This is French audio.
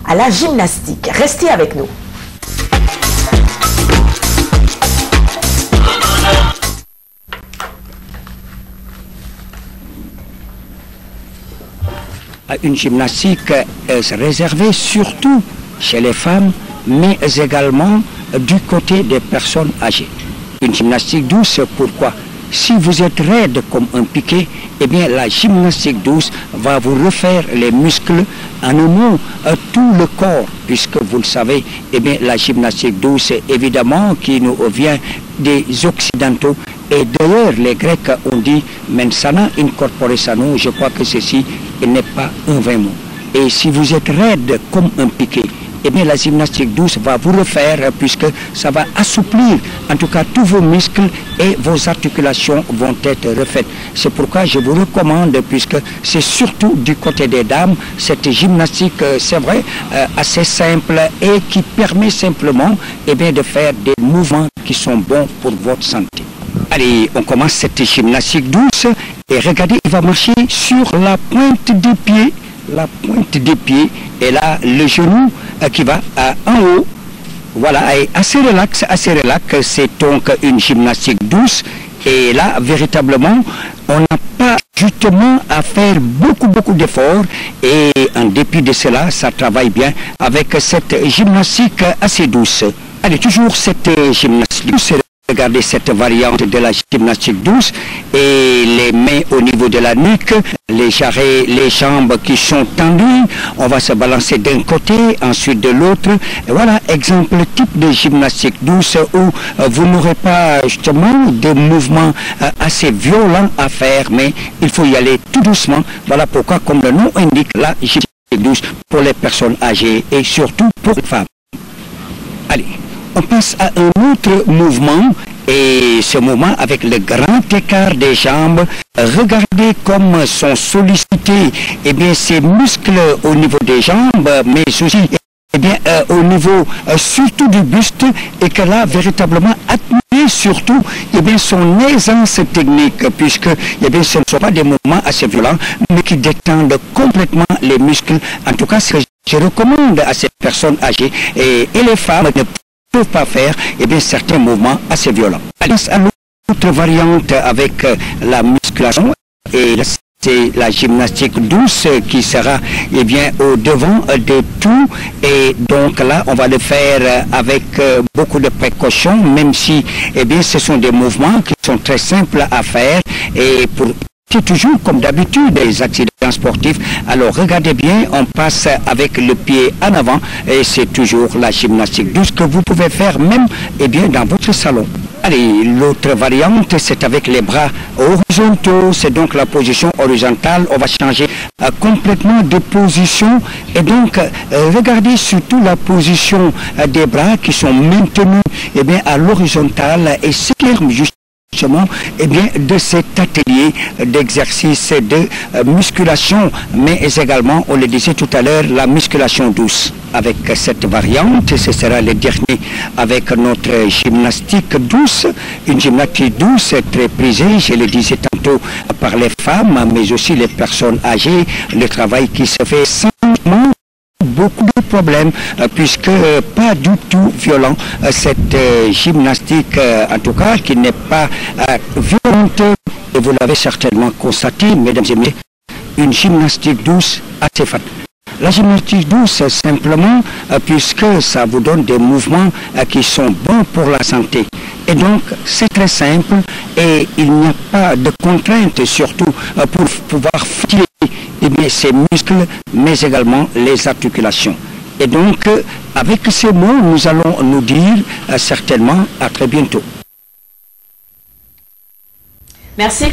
à la gymnastique. Restez avec nous. Une gymnastique réservée surtout chez les femmes, mais également du côté des personnes âgées. Une gymnastique douce, pourquoi? Si vous êtes raide comme un piquet, eh bien la gymnastique douce va vous refaire les muscles, en un mot, tout le corps, puisque vous le savez, eh bien la gymnastique douce, évidemment, qui nous vient des Occidentaux. Et d'ailleurs, les Grecs ont dit mens sana in corpore sano. Je crois que ceci n'est pas un vain mot. Et si vous êtes raide comme un piquet, eh bien la gymnastique douce va vous refaire, puisque ça va assouplir en tout cas tous vos muscles et vos articulations vont être refaites. C'est pourquoi je vous recommande, puisque c'est surtout du côté des dames, cette gymnastique, c'est vrai, assez simple et qui permet simplement eh bien, de faire des mouvements qui sont bons pour votre santé. Allez, on commence cette gymnastique douce et regardez, il va marcher sur la pointe des pieds. La pointe des pieds et là le genou qui va en haut. Voilà, et assez relax, c'est donc une gymnastique douce et là véritablement on n'a pas justement à faire beaucoup d'efforts et en dépit de cela ça travaille bien avec cette gymnastique assez douce. Allez, toujours cette gymnastique douce. Regardez cette variante de la gymnastique douce et les mains au niveau de la nuque, les jarrets, les jambes qui sont tendues, on va se balancer d'un côté, ensuite de l'autre. Voilà, exemple type de gymnastique douce où vous n'aurez pas justement des mouvements assez violents à faire, mais il faut y aller tout doucement. Voilà pourquoi, comme le nom indique, la gymnastique douce pour les personnes âgées et surtout pour les femmes. Allez. On passe à un autre mouvement et ce mouvement avec le grand écart des jambes. Regardez comme sont sollicités eh bien, ces muscles au niveau des jambes, mais aussi eh bien, au niveau surtout du buste et que là véritablement admirer surtout eh bien, son aisance technique puisque eh bien, ce ne sont pas des mouvements assez violents mais qui détendent complètement les muscles. En tout cas, ce que je recommande à ces personnes âgées et les femmes ne peuvent pas faire eh bien, certains mouvements assez violents. Allez, à l'autre variante avec la musculation et c'est la gymnastique douce qui sera eh bien, au devant de tout et donc là on va le faire avec beaucoup de précautions même si eh bien, ce sont des mouvements qui sont très simples à faire et pour c'est toujours comme d'habitude des accidents sportifs. Alors regardez bien, on passe avec le pied en avant et c'est toujours la gymnastique douce que vous pouvez faire même eh bien, dans votre salon. Allez, l'autre variante c'est avec les bras horizontaux, c'est donc la position horizontale. On va changer complètement de position et donc regardez surtout la position des bras qui sont maintenus eh bien, à l'horizontale et c'est juste eh bien, de cet atelier d'exercice de musculation, mais également, on le disait tout à l'heure, la musculation douce. Avec cette variante, ce sera le dernier avec notre gymnastique douce, une gymnastique douce très prisée, je le disais tantôt, par les femmes, mais aussi les personnes âgées, le travail qui se fait sans beaucoup de problèmes puisque pas du tout violent cette gymnastique en tout cas qui n'est pas violente et vous l'avez certainement constaté mesdames et messieurs, une gymnastique douce assez fat. La gymnastique douce simplement puisque ça vous donne des mouvements qui sont bons pour la santé et donc c'est très simple et il n'y a pas de contraintes surtout pour pouvoir fatiguer eh bien, ces muscles mais également les articulations. Et donc avec ces mots nous allons nous dire certainement à très bientôt. Merci.